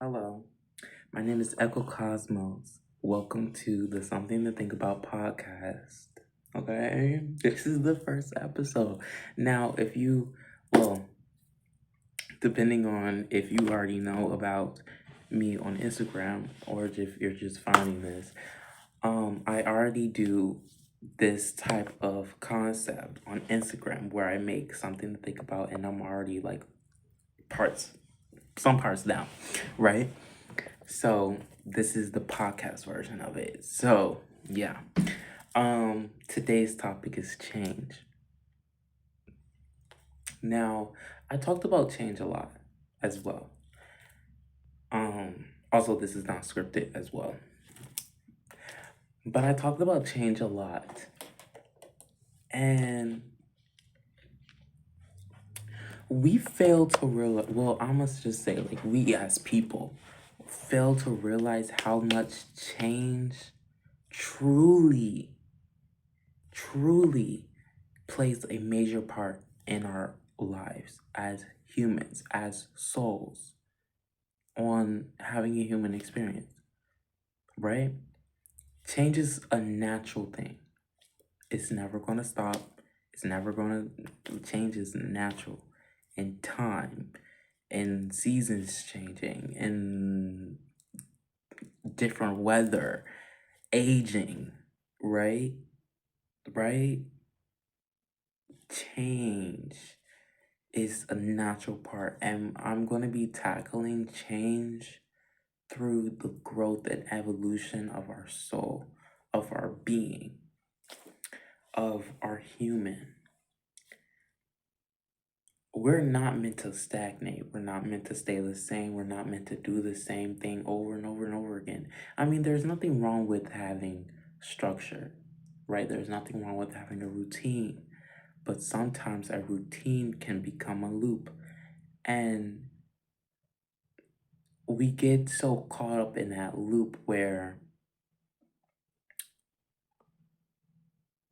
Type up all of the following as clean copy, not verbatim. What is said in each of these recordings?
Hello, my name is 𝐒𝐨𝐴𝐧𝐤. Welcome to the Something to Think About podcast. Okay, this is the first episode. Now, well, depending on if you already know about me on Instagram or if you're just finding this, I already do this type of concept on Instagram where I make something to think about and I'm already like some parts down, right? So this is the podcast version of it. So yeah. Today's topic is change. Now, I talked about change a lot as well. Also this is not scripted as well. But I talked about change a lot. And we fail to realize, well, I must just say, like, we as people fail to realize how much change truly plays a major part in our lives as humans, as souls, on having a human experience, right? Change is a natural thing. It's never going to stop. Change is natural in time, in seasons changing, in different weather, aging, right? Right? Change is a natural part, and I'm going to be tackling change through the growth and evolution of our soul, of our being, of our human. We're not meant to stagnate. We're not meant to stay the same. We're not meant to do the same thing over and over and over again. I mean, there's nothing wrong with having structure, right? There's nothing wrong with having a routine. But sometimes a routine can become a loop. And we get so caught up in that loop where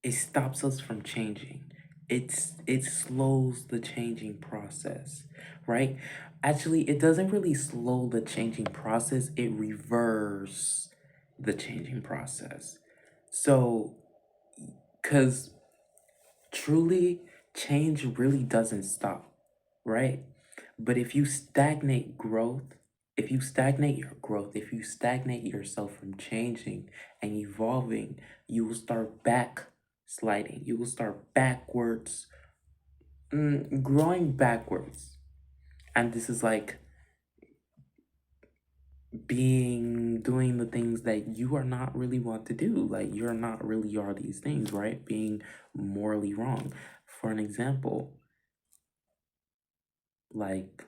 it stops us from changing. It slows the changing process, right? Actually, it doesn't really slow the changing process, it reverses the changing process. So, because truly, change really doesn't stop, right? But if you stagnate growth, if you stagnate your growth, if you stagnate yourself from changing and evolving, you will start backsliding. You will start backwards, growing backwards. And this is like doing the things that you are not really want to do. Like you're not really are these things, right? Being morally wrong. For an example, like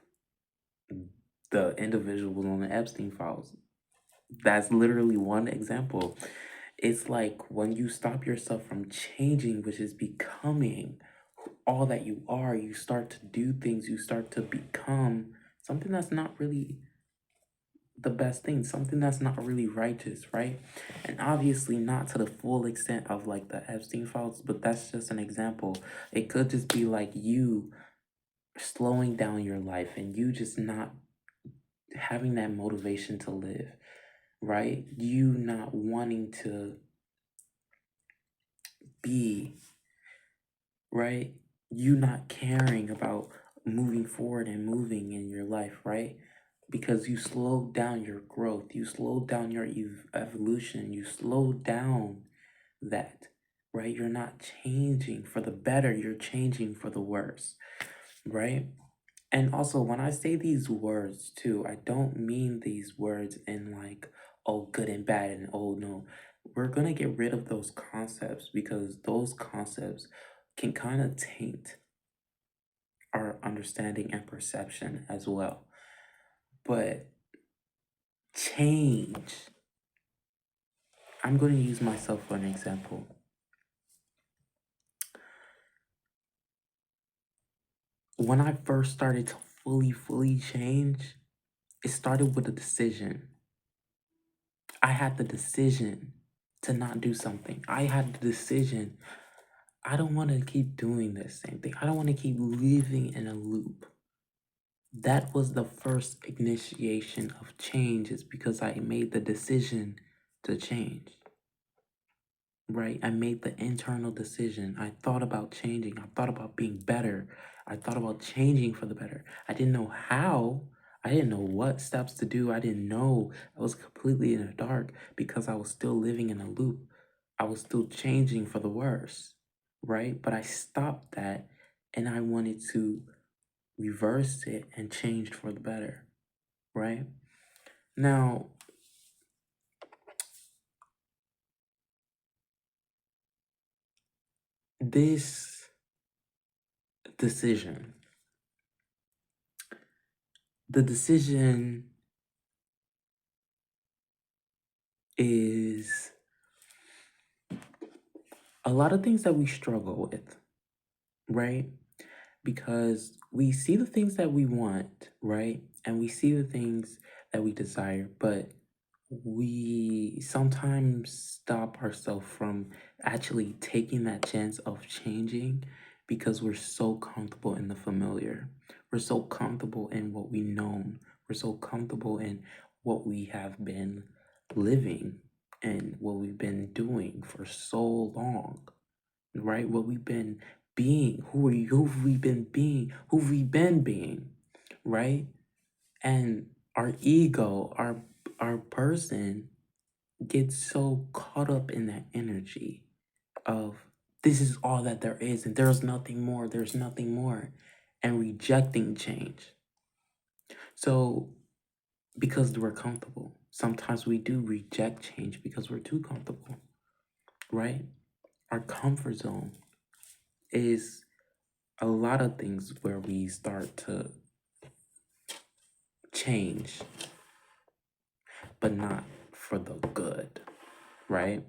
the individuals on the Epstein files. That's literally one example. It's like when you stop yourself from changing, which is becoming all that you are, you start to do things, you start to become something that's not really the best thing, something that's not really righteous, right? And obviously not to the full extent of like the Epstein files, but that's just an example. It could just be like you slowing down your life and you just not having that motivation to live, right? You not wanting to be, right? You not caring about moving forward and moving in your life, right? Because you slowed down your growth, you slowed down your evolution, you slowed down that, right? You're not changing for the better, you're changing for the worse, right? And also, when I say these words too, I don't mean these words in like, oh, good and bad, and oh, no. We're going to get rid of those concepts because those concepts can kind of taint our understanding and perception as well. But change, I'm going to use myself for an example. When I first started to fully change, it started with a decision. I had the decision to not do something. I had the decision, I don't want to keep doing this same thing. I don't want to keep living in a loop. That was the first initiation of change, is because I made the decision to change. Right? I made the internal decision. I thought about changing. I thought about being better. I thought about changing for the better. I didn't know how. I didn't know what steps to do. I didn't know. I was completely in the dark because I was still living in a loop. I was still changing for the worse. Right? But I stopped that and I wanted to reverse it and change for the better. Right? Now, this decision, the decision is a lot of things that we struggle with, right? Because we see the things that we want, right? And we see the things that we desire, but we sometimes stop ourselves from actually taking that chance of changing because we're so comfortable in the familiar. We're so comfortable in what we know. We're so comfortable in what we have been living and what we've been doing for so long, right? What we've been being, who've we been being, who've we been being, right? And our ego, our person gets so caught up in that energy of this is all that there is and there's nothing more, and rejecting change. So because we're comfortable, sometimes we do reject change because we're too comfortable, right? Our comfort zone is a lot of things where we start to change, but not for the good, right?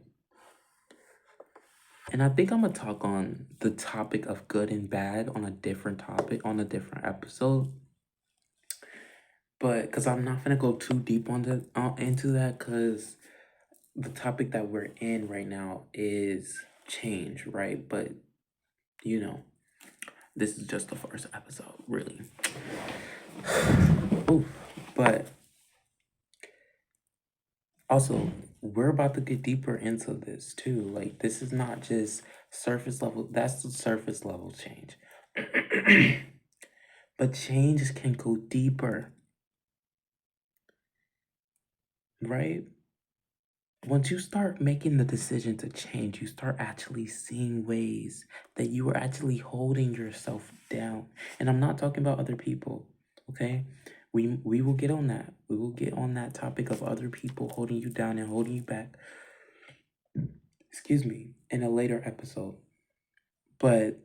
And I think I'm gonna talk on the topic of good and bad on a different topic, on a different episode. But because I'm not gonna go too deep on into that, because the topic that we're in right now is change, right? But you know, this is just the first episode, really. Ooh, but also, we're about to get deeper into this too. Like, this is not just surface level, that's the surface level change. But change can go deeper, right? Once you start making the decision to change, you start actually seeing ways that you are actually holding yourself down. And I'm not talking about other people, okay? We will get on that. We will get on that topic of other people holding you down and holding you back, excuse me, in a later episode. But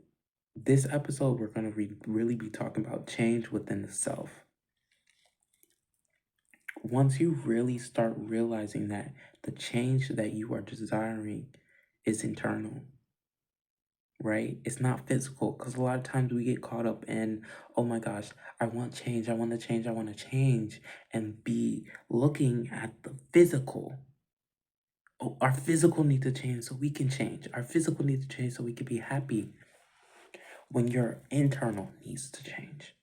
this episode, we're going to really be talking about change within the self. Once you really start realizing that the change that you are desiring is internal, right? It's not physical, because a lot of times we get caught up in, oh my gosh, I want change, I want to change, I want to change, and be looking at the physical. Oh, our physical needs to change so we can change. Our physical needs to change so we can be happy. When your internal needs to change,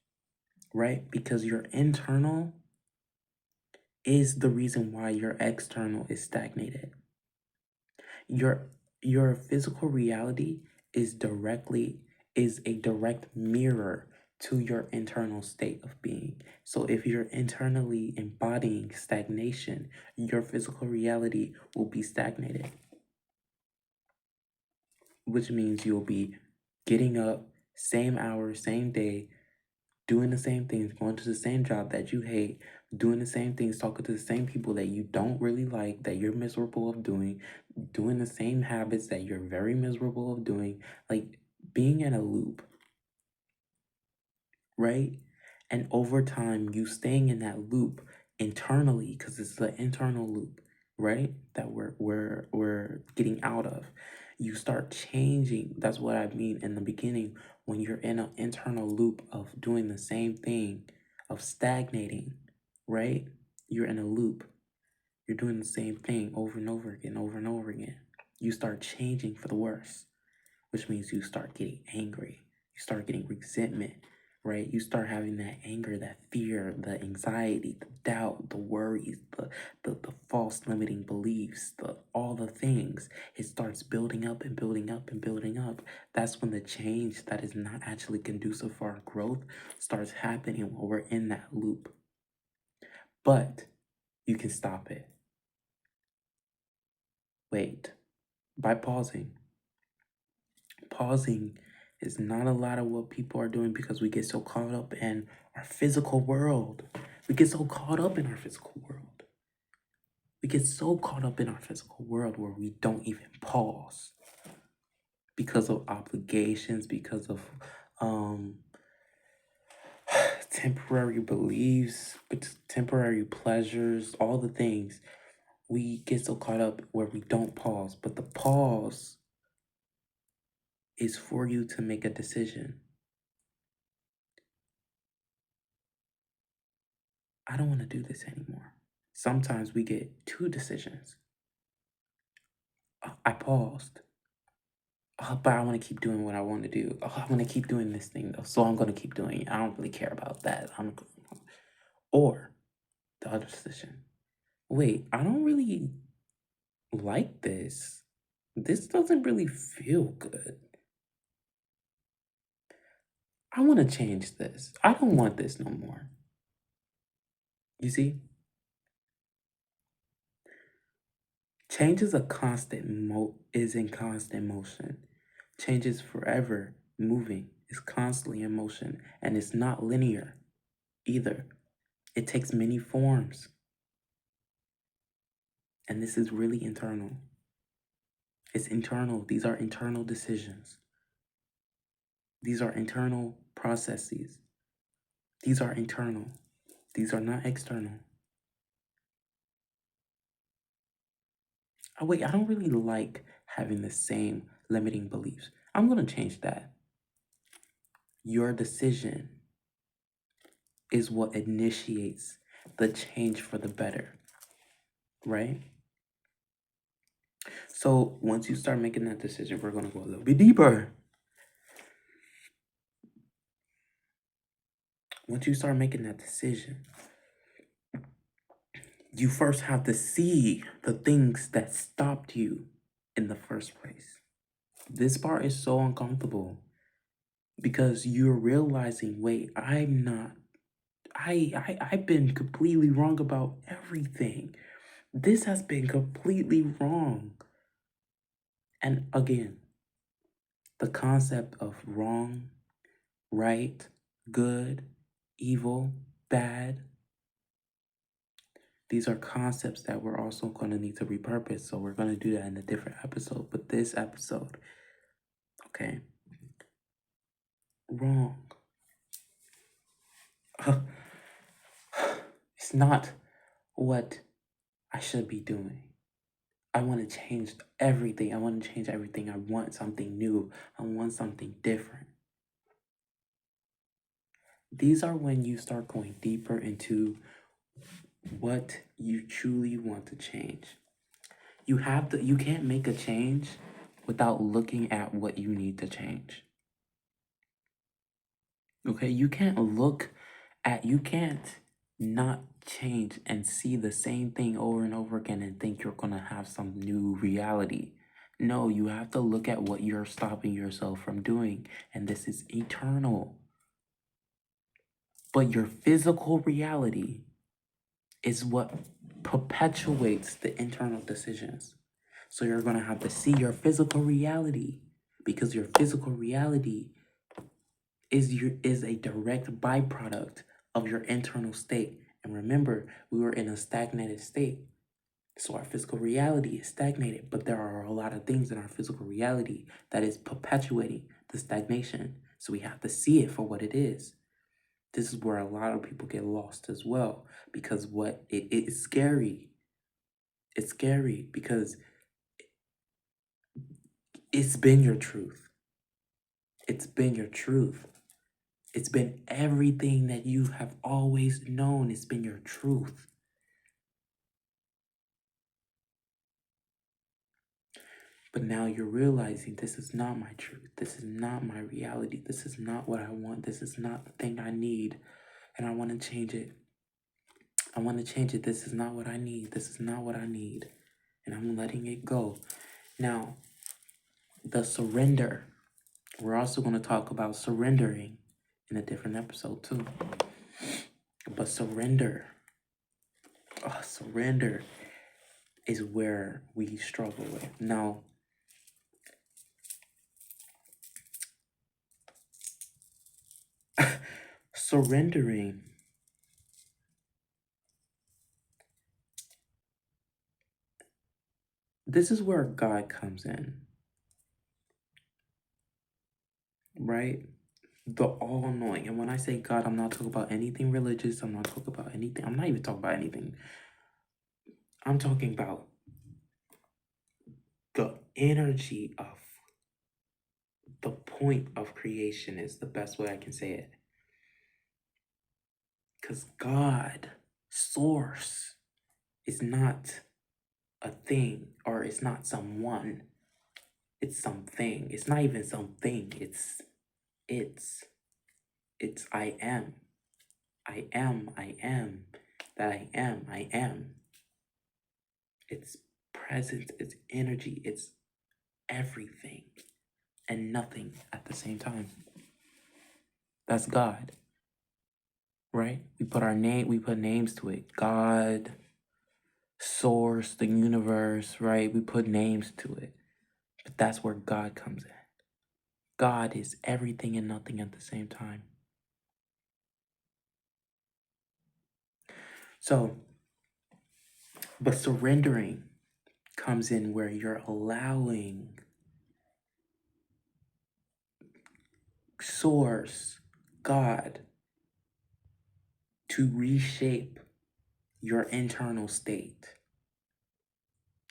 right? Because your internal is the reason why your external is stagnated. Your physical reality is a direct mirror to your internal state of being. So if you're internally embodying stagnation, your physical reality will be stagnated, which means you'll be getting up same hour, same day, doing the same things, going to the same job that you hate, doing the same things, talking to the same people that you don't really like, that you're miserable of doing the same habits that you're very miserable of doing, like being in a loop, right? And over time, you staying in that loop internally, because it's the internal loop, right? That we're getting out of. You start changing. That's what I mean in the beginning. When you're in an internal loop of doing the same thing, of stagnating, right? You're in a loop. You're doing the same thing over and over again, over and over again. You start changing for the worse, which means you start getting angry. You start getting resentment, right? You start having that anger, that fear, the anxiety, the doubt, the worries, the false limiting beliefs, all the things. It starts building up and building up and building up. That's when the change that is not actually conducive for our growth starts happening while we're in that loop. But you can stop it. Wait, by pausing. Pausing is not a lot of what people are doing because we get so caught up in our physical world. We get so caught up in our physical world. We get so caught up in our physical world where we don't even pause because of obligations, because of temporary beliefs, temporary pleasures, all the things. We get so caught up where we don't pause, but the pause is for you to make a decision. I don't want to do this anymore. Sometimes we get two decisions. I paused, but I want to keep doing what I want to do. I want to keep doing this thing, though, so I'm going to keep doing it. I don't really care about that. Or the other decision. Wait, I don't really like this. This doesn't really feel good. I want to change this. I don't want this no more. You see? Change is in constant motion. Change is forever moving. It's constantly in motion, and it's not linear either. It takes many forms. And this is really internal. It's internal. These are internal decisions. These are internal processes. These are internal. These are not external. Oh, wait, I don't really like having the same limiting beliefs. I'm going to change that. Your decision is what initiates the change for the better, right? So once you start making that decision, we're going to go a little bit deeper. Once you start making that decision, you first have to see the things that stopped you in the first place. This part is so uncomfortable because you're realizing, wait, I've been completely wrong about everything. This has been completely wrong. And again, the concept of wrong, right, good, evil, bad, these are concepts that we're also going to need to repurpose. So we're going to do that in a different episode. But this episode, okay, wrong. It's not what I should be doing. I want to change everything. I want to change everything. I want something new. I want something different. These are when you start going deeper into what you truly want to change. You can't make a change without looking at what you need to change. Okay, you can't not change and see the same thing over and over again and think you're gonna have some new reality. No, you have to look at what you're stopping yourself from doing, and this is eternal. But your physical reality is what perpetuates the internal decisions. So you're gonna have to see your physical reality, because your physical reality is a direct byproduct of your internal state. And remember, we were in a stagnated state. So our physical reality is stagnated, but there are a lot of things in our physical reality that is perpetuating the stagnation. So we have to see it for what it is. This is where a lot of people get lost as well, because it is scary. It's scary because it's been your truth. It's been your truth. It's been everything that you have always known. It's been your truth. But now you're realizing this is not my truth. This is not my reality. This is not what I want. This is not the thing I need. And I want to change it. I want to change it. This is not what I need. This is not what I need. And I'm letting it go. Now, the surrender. We're also going to talk about surrendering in a different episode too. But surrender is where we struggle with. Now, surrendering, this is where God comes in, right? The all-knowing. And when I say God, I'm not talking about anything religious. I'm not talking about anything. I'm not even talking about anything. I'm talking about the energy of the point of creation is the best way I can say it. Because God, source, is not a thing, or it's not someone. It's something. It's not even something. It's I am. I am. That I am. It's presence, it's energy, it's everything and nothing at the same time. That's God, right? We put names to it. God, source, the universe, right? We put names to it. But that's where God comes in. God is everything and nothing at the same time. So, but surrendering comes in where you're allowing source, God, to reshape your internal state.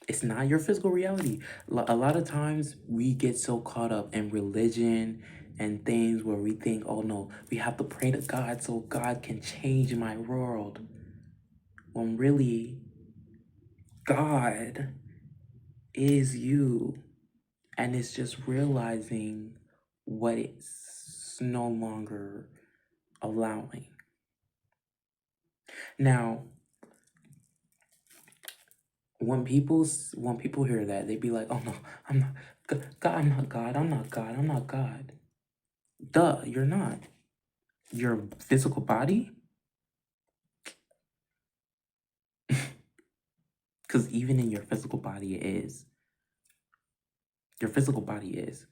It's not your physical reality. A lot of times we get so caught up in religion and things where we think, oh no, we have to pray to God so God can change my world. When really, God is you. And it's just realizing what it's no longer allowing. Now, when people hear that, they be like, oh no, I'm not God, I'm not God, I'm not God, I'm not God. Duh, you're not. Your physical body? Because even in your physical body, it is. Your physical body is.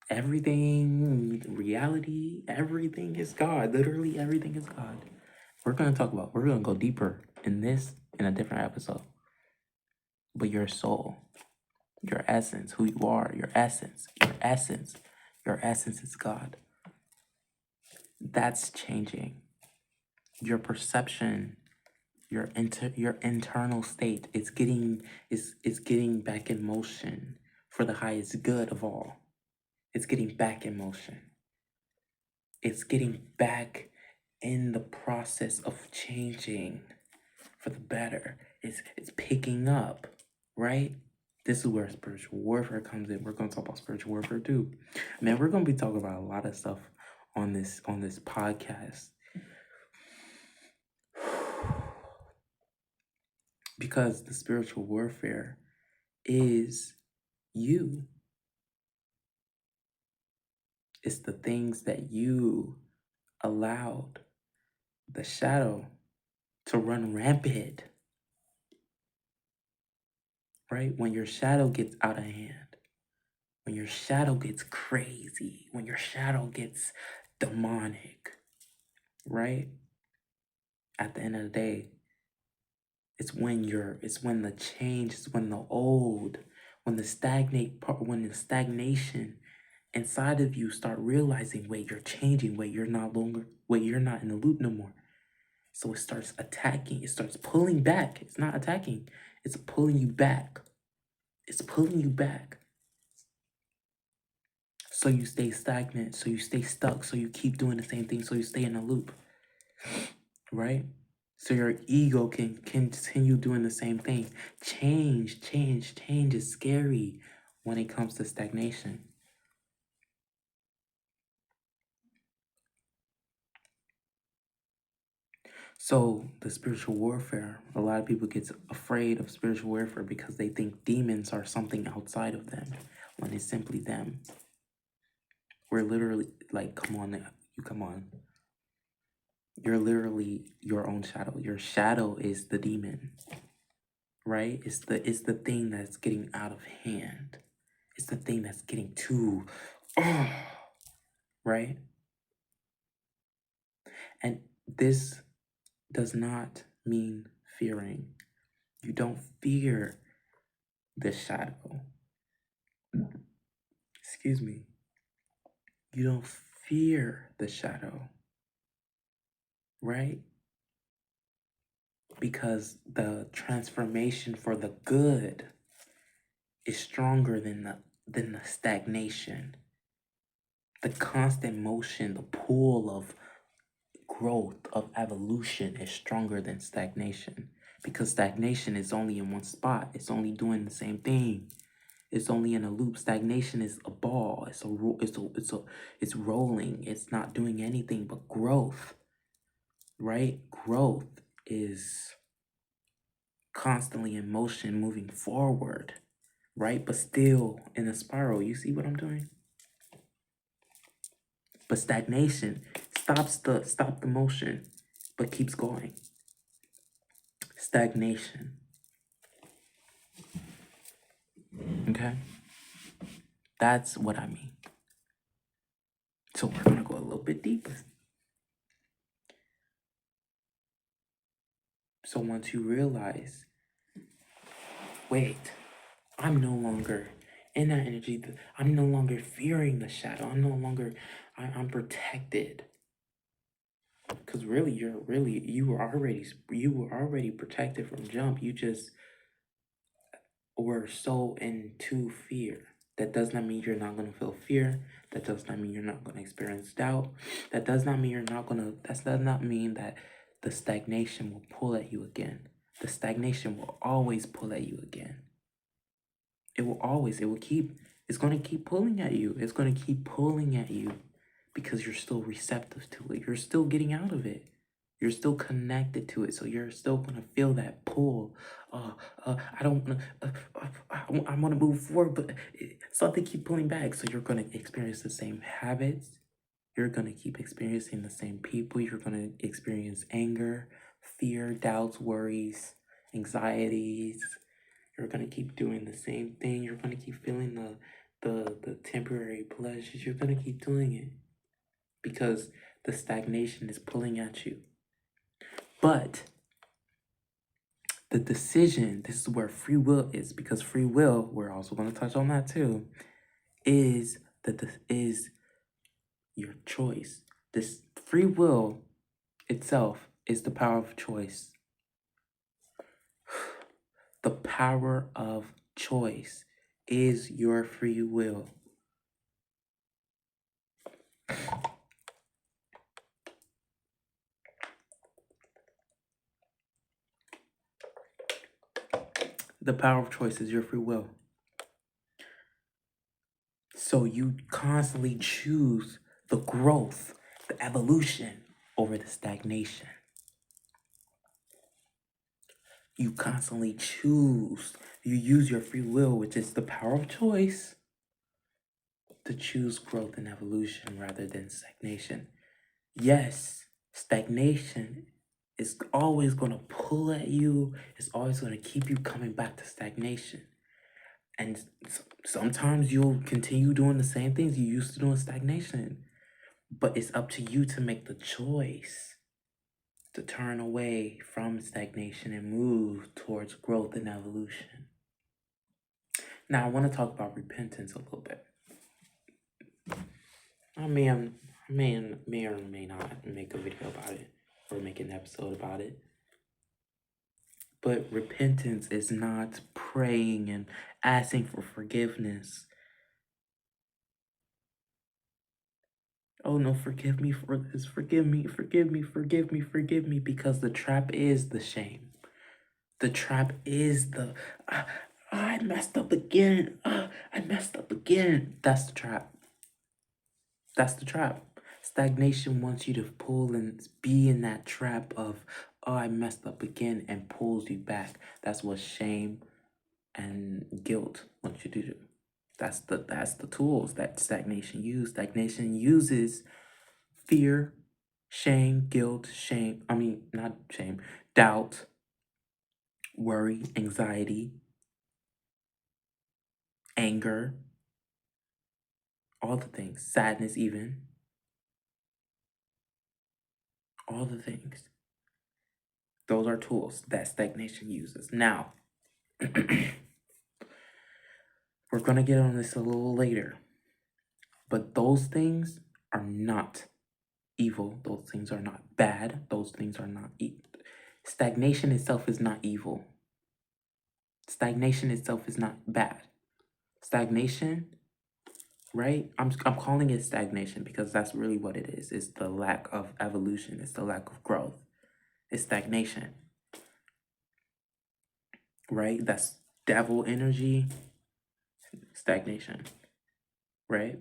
Everything, reality, everything is God. Literally everything is God. We're going to go deeper in this in a different episode. But your soul, your essence, who you are, your essence is God. That's changing. Your perception, your internal state, it's getting back in motion for the highest good of all. It's getting back in motion. It's getting back in the process of changing for the better. It's picking up, right? This is where spiritual warfare comes in. We're going to talk about spiritual warfare too. Man, we're going to be talking about a lot of stuff on this podcast. Because the spiritual warfare is you. It's the things that you allowed the shadow to run rampant. Right? When your shadow gets out of hand, when your shadow gets crazy, when your shadow gets demonic, right? At the end of the day, it's when the change, it's when the stagnation inside of you start realizing, wait, you're changing, wait, you're not in the loop no more. So it starts attacking, it starts pulling back. It's not attacking, it's pulling you back. It's pulling you back. So you stay stagnant, so you stay stuck, so you keep doing the same thing, so you stay in a loop. Right? So your ego can continue doing the same thing. Change is scary. when it comes to stagnation. So the spiritual warfare, a lot of people get afraid of spiritual warfare because they think demons are something outside of them when it's simply them. We're literally like, come on, you come on. You're literally your own shadow. Your shadow is the demon, right? It's the thing that's getting out of hand. It's the thing that's getting too, right? And this does not mean fearing. You don't fear the shadow. Excuse me. You don't fear the shadow, right? Because the transformation for the good is stronger than the stagnation. The constant motion, the pull of growth, of evolution is stronger than stagnation. Because stagnation is only in one spot. It's only doing the same thing. It's only in a loop. Stagnation is a ball. It's rolling. It's not doing anything but growth, right? Growth is constantly in motion, moving forward, right? But still in a spiral. You see what I'm doing? But stagnation stop the motion, but keeps going. Stagnation. Okay? That's what I mean. So we're gonna go a little bit deeper. So once you realize, wait, I'm no longer in that energy. I'm no longer fearing the shadow. I'm protected. Because really, you were already protected from jump. You just were so into fear. That does not mean you're not going to feel fear. That does not mean you're not going to experience doubt. That does not mean that does not mean that the stagnation will pull at you again. The stagnation will always pull at you again. It's going to keep pulling at you. It's going to keep pulling at you because you're still receptive to it. You're still getting out of it. You're still connected to it, so you're still gonna feel that pull. I want to move forward, but something keep pulling back. So you're gonna experience the same habits. You're gonna keep experiencing the same people. You're gonna experience anger, fear, doubts, worries, anxieties. You're gonna keep doing the same thing. You're gonna keep feeling the temporary pleasures. You're gonna keep doing it because the stagnation is pulling at you. But the decision, this is where free will is, because free will, we're also going to touch on that too, is your choice. This free will itself is the power of choice. The power of choice is your free will. The power of choice is your free will. So you constantly choose the growth, the evolution over the stagnation. You constantly choose. You use your free will, which is the power of choice, to choose growth and evolution rather than stagnation. Yes, stagnation is always going to pull at you. It's always going to keep you coming back to stagnation. And sometimes you'll continue doing the same things you used to do in stagnation. But it's up to you to make the choice to turn away from stagnation and move towards growth and evolution. Now, I want to talk about repentance a little bit. I may or may not make a video about it or make an episode about it. But repentance is not praying and asking for forgiveness. Oh no, forgive me for this. Forgive me, because the trap is the shame. The trap is I'm messed up again. I messed up again. That's the trap. That's the trap. Stagnation wants you to pull and be in that trap of, oh, I messed up again, and pulls you back. That's what shame and guilt want you to do. That's the tools that stagnation uses. Stagnation uses fear, shame, guilt, not shame, doubt, worry, anxiety, anger, all the things, sadness even, all the things. Those are tools that stagnation uses. Now, we're going to get on this a little later, but those things are not evil. Those things are not bad. Those things are not stagnation itself is not evil. Stagnation itself is not bad. Stagnation, right? I'm calling it stagnation because that's really what it is. It's the lack of evolution. It's the lack of growth. It's stagnation, right? That's devil energy, stagnation, right?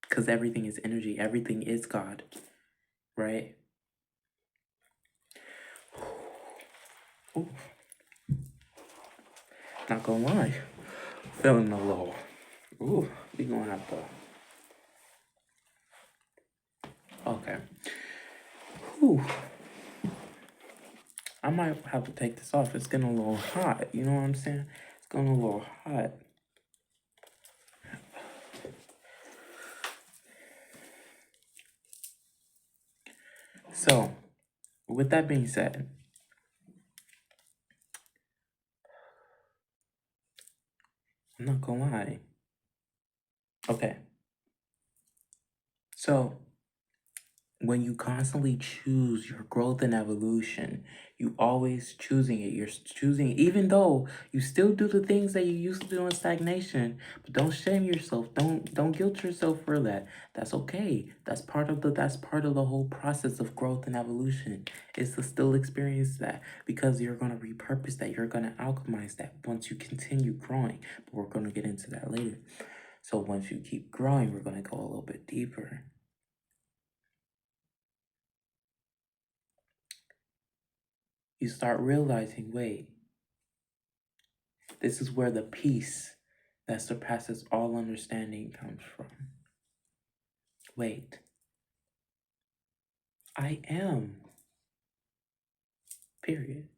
Because everything is energy. Everything is God, right? Ooh. Not gonna lie, feeling a little. Ooh, we gonna have to. Okay. Whew. I might have to take this off. It's getting a little hot. You know what I'm saying? It's getting a little hot. So, with that being said, I'm not gonna lie. Okay. So, when you constantly choose your growth and evolution, you always choosing it. You're choosing, even though you still do the things that you used to do in stagnation. But don't shame yourself. Don't guilt yourself for that. That's okay. That's part of the whole process of growth and evolution. Is to still experience that, because you're gonna repurpose that. You're gonna alchemize that once you continue growing. But we're gonna get into that later. So once you keep growing, we're gonna go a little bit deeper. You start realizing, wait, this is where the peace that surpasses all understanding comes from. Wait, I am. Period.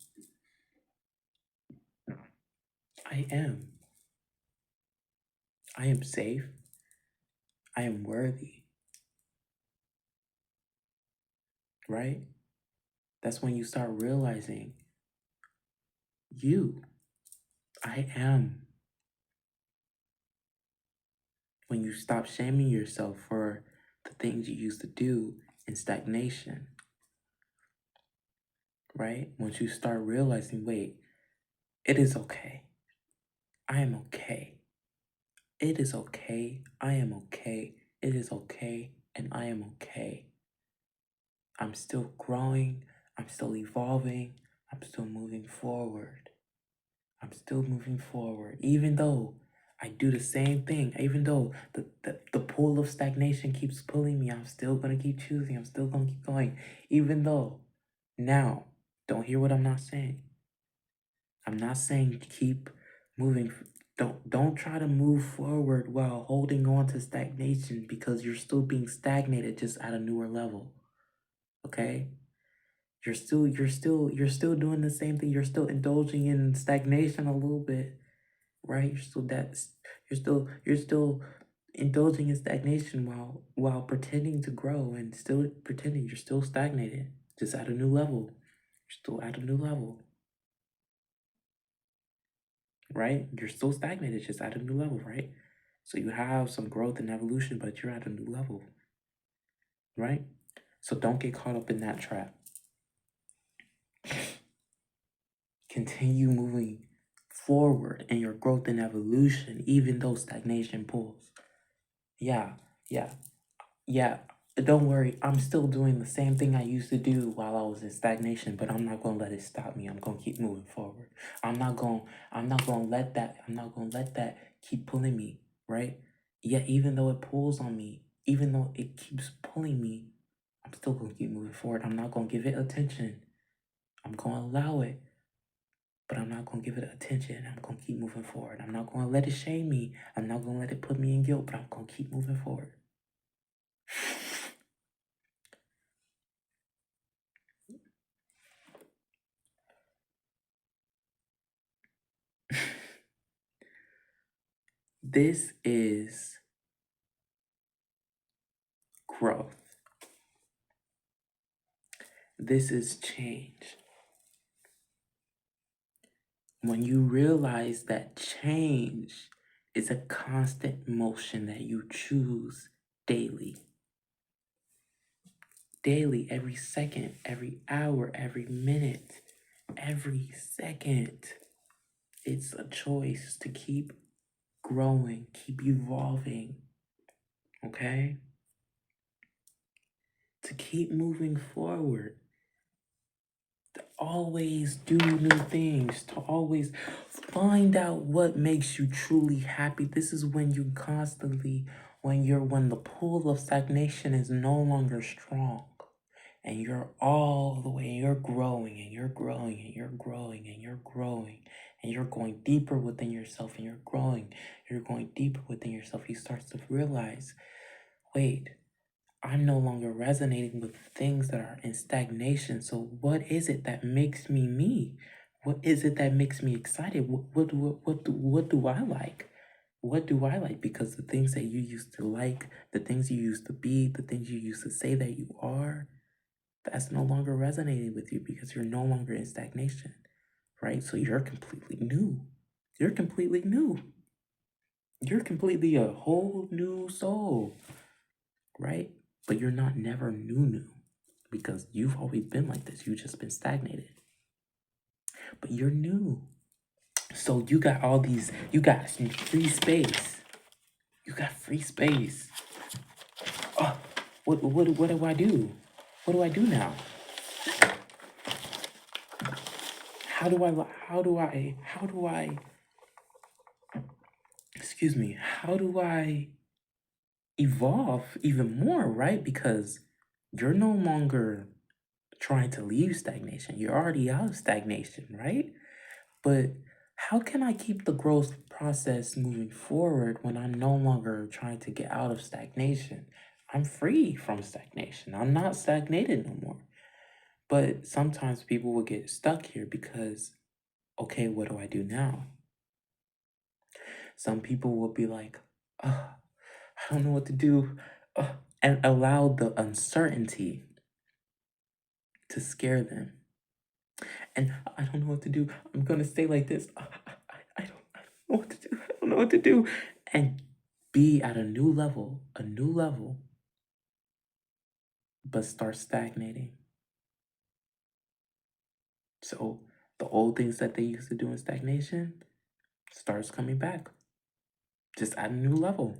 I am. I am safe. I am worthy. Right? That's when you start realizing, I am. When you stop shaming yourself for the things you used to do in stagnation. Right? Once you start realizing, wait, it is okay. I am okay. It is okay. I am okay. It is okay. And I am okay. I'm still growing. I'm still evolving. I'm still moving forward. I'm still moving forward. Even though I do the same thing, even though the pull of stagnation keeps pulling me, I'm still going to keep choosing. I'm still going to keep going. Even though now, don't hear what I'm not saying. I'm not saying keep moving. Don't try to move forward while holding on to stagnation, because you're still being stagnated, just at a newer level. Okay? You're still doing the same thing. You're still indulging in stagnation a little bit, right? You're still indulging in stagnation while pretending to grow, and still pretending you're still stagnated, just at a new level. You're still at a new level. Right? You're still stagnated, just at a new level, right? So you have some growth and evolution, but you're at a new level, right? So don't get caught up in that trap. Continue moving forward in your growth and evolution, even though stagnation pulls. Yeah. Don't worry, I'm still doing the same thing I used to do while I was in stagnation, but I'm not gonna let it stop me. I'm gonna keep moving forward. I'm not gonna let that keep pulling me, right? Yet even though it pulls on me, even though it keeps pulling me, I'm still gonna keep moving forward. I'm not gonna give it attention. I'm gonna allow it, but I'm not gonna give it attention. I'm gonna keep moving forward. I'm not gonna let it shame me. I'm not gonna let it put me in guilt, but I'm gonna keep moving forward. This is growth. This is change. When you realize that change is a constant motion that you choose daily, every second, every hour, every minute, every second, it's a choice to keep growing, keep evolving, okay? To keep moving forward, to always do new things, to always find out what makes you truly happy. This is when you constantly, when the pull of stagnation is no longer strong, and you're all the way, you're growing and you're growing and you're growing and you're growing, and you're going deeper within yourself and you're going deeper within yourself. You start to realize, wait, I'm no longer resonating with things that are in stagnation. So what is it that makes me me? What is it that makes me excited? What do I like? What do I like? Because the things that you used to like, the things you used to be, the things you used to say that you are, that's no longer resonating with you because you're no longer in stagnation, right? So you're completely new. You're completely new. You're completely a whole new soul, right? But you're not never new because you've always been like this. You've just been stagnated. But you're new. So you got you got some free space. You got free space. Oh, what do I do? What do I do now? Excuse me, how do I evolve even more, right? Because you're no longer trying to leave stagnation. You're already out of stagnation, right? But how can I keep the growth process moving forward when I'm no longer trying to get out of stagnation? I'm free from stagnation. I'm not stagnated no more. But sometimes people will get stuck here because, okay, what do I do now? Some people will be like, oh, I don't know what to do, and allow the uncertainty to scare them. And I don't know what to do. I'm going to stay like this. I don't know what to do. I don't know what to do. And be at a new level, but start stagnating. So the old things that they used to do in stagnation starts coming back. Just at a new level.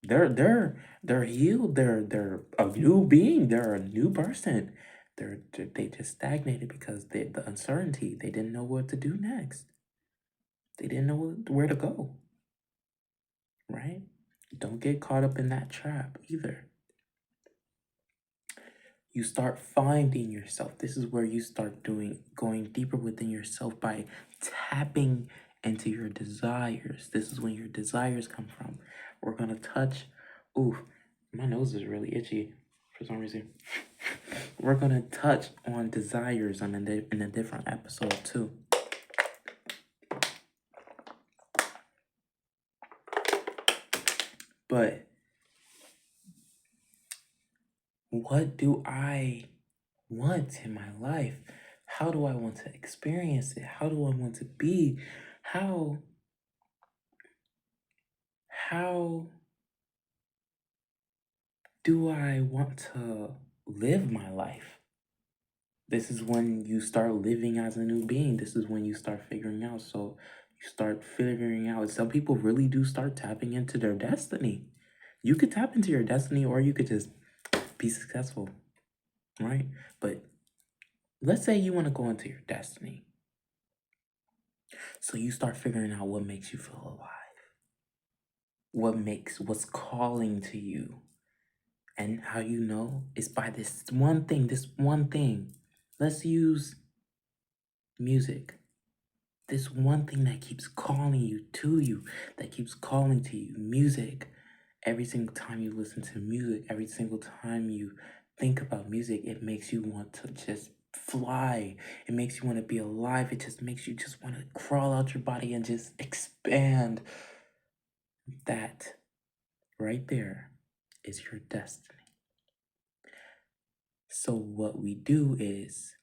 They're healed. They're a new being. They're a new person. They just stagnated because the uncertainty. They didn't know what to do next. They didn't know where to go. Right? Don't get caught up in that trap either. You start finding yourself. This is where you start going deeper within yourself by tapping into your desires. This is when your desires come from. We're gonna touch. Ooh, my nose is really itchy for some reason. We're gonna touch on desires in a different episode too. But what do I want in my life? How do I want to experience it? How do I want to be? How do I want to live my life? This is when you start living as a new being. This is when you start figuring out. So you start figuring out. Some people really do start tapping into their destiny. You could tap into your destiny, or you could just be successful, right? But let's say you want to go into your destiny. So you start figuring out what makes you feel alive. What's calling to you. And how you know is by this one thing. Let's use music. This one thing that keeps calling you to you, that keeps calling to you, music. Every single time you listen to music, every single time you think about music, it makes you want to just fly. It makes you want to be alive. It just makes you just want to crawl out your body and just expand. That right there is your destiny. So what we do is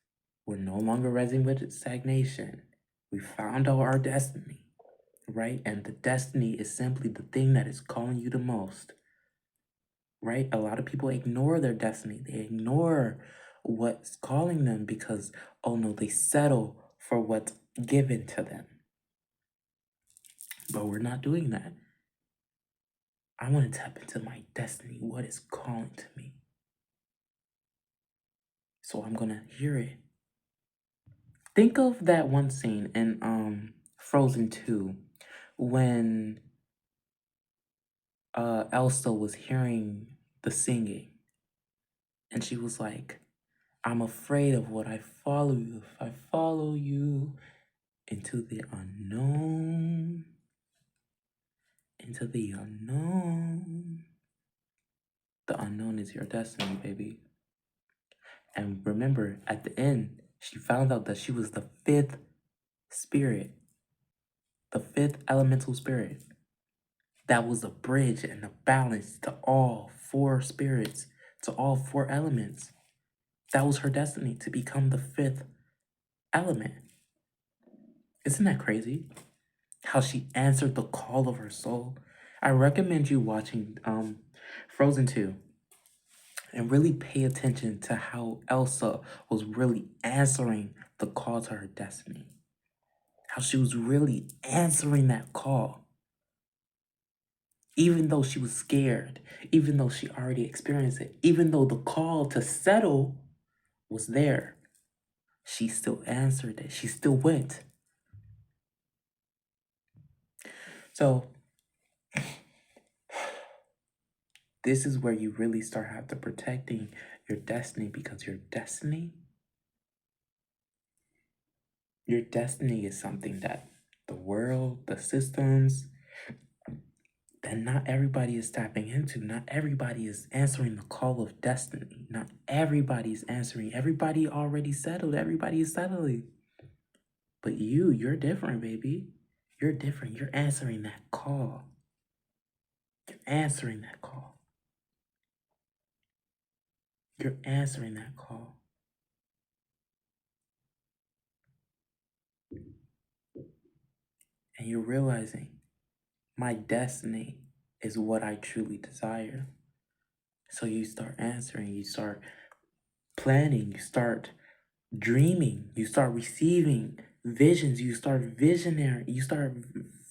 we're no longer resting with stagnation. We found out our destiny, right? And the destiny is simply the thing that is calling you the most, right? A lot of people ignore their destiny. They ignore what's calling them because, oh no, they settle for what's given to them. But we're not doing that. I want to tap into my destiny, what is calling to me. So I'm going to hear it. Think of that one scene in Frozen 2 when Elsa was hearing the singing and she was like, I'm afraid of what I follow you. If I follow you into the unknown, the unknown is your destiny, baby. And remember, at the end, she found out that she was the fifth spirit, the fifth elemental spirit. That was the bridge and the balance to all four spirits, to all four elements. That was her destiny, to become the fifth element. Isn't that crazy? How she answered the call of her soul. I recommend you watching Frozen 2 and really pay attention to how Elsa was really answering the call to her destiny. How she was really answering that call. Even though she was scared, even though she already experienced it, even though the call to settle was there, she still answered it. She still went. So this is where you really start having protecting your destiny, because your destiny is something that the world, the systems, that not everybody is tapping into. Not everybody is answering the call of destiny. Not everybody is answering. Everybody already settled. Everybody is settling. But you're different, baby. You're different. You're answering that call. You're answering that call. You're answering that call. And you're realizing my destiny is what I truly desire. So you start answering, you start planning, you start dreaming, you start receiving visions, you start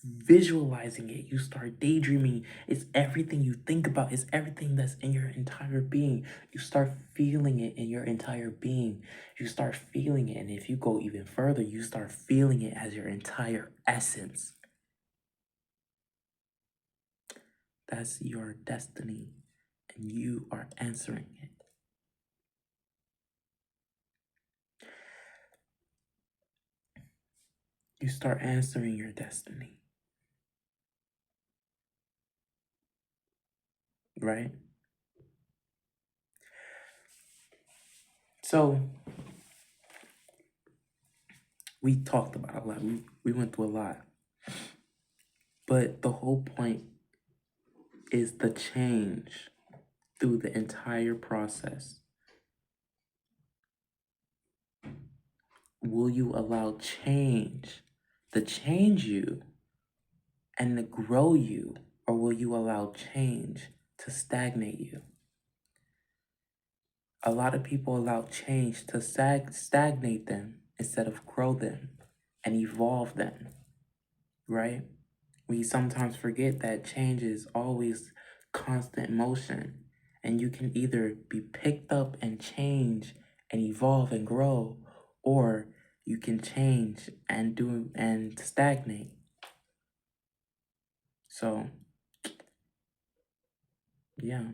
visualizing it, you start daydreaming. It's everything you think about, it's everything that's in your entire being. You start feeling it in your entire being. You start feeling it, and if you go even further, you start feeling it as your entire essence. That's your destiny, and you are answering it. You start answering your destiny, right? So we talked about a lot. We went through a lot. But the whole point is the change through the entire process. Will you allow change to change you and to grow you, or will you allow change to stagnate you? A lot of people allow change to stagnate them instead of grow them and evolve them, right? We sometimes forget that change is always constant motion, And you can either be picked up and change and evolve and grow, or you can change and do and stagnate. So, yeah.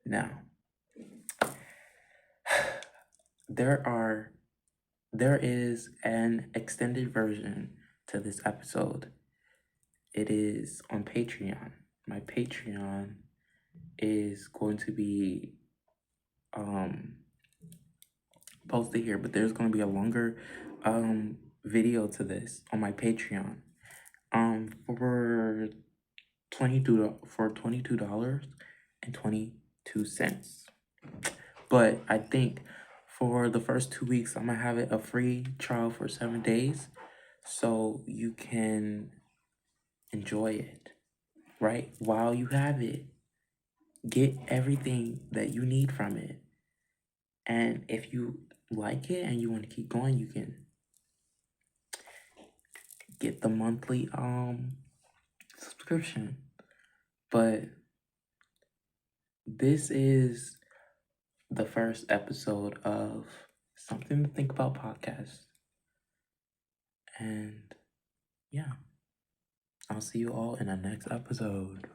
Now, there is an extended version to this episode. It is on Patreon. My Patreon is going to be posted here, but there's going to be a longer video to this on my Patreon. For $22.22. But I think for the first 2 weeks, I'm gonna have it a free trial for 7 days, so you can enjoy it, right? While you have it, get everything that you need from it. And if you like it and you want to keep going, you can get the monthly subscription. But this is the first episode of Something to Think About podcast. And yeah, I'll see you all in the next episode.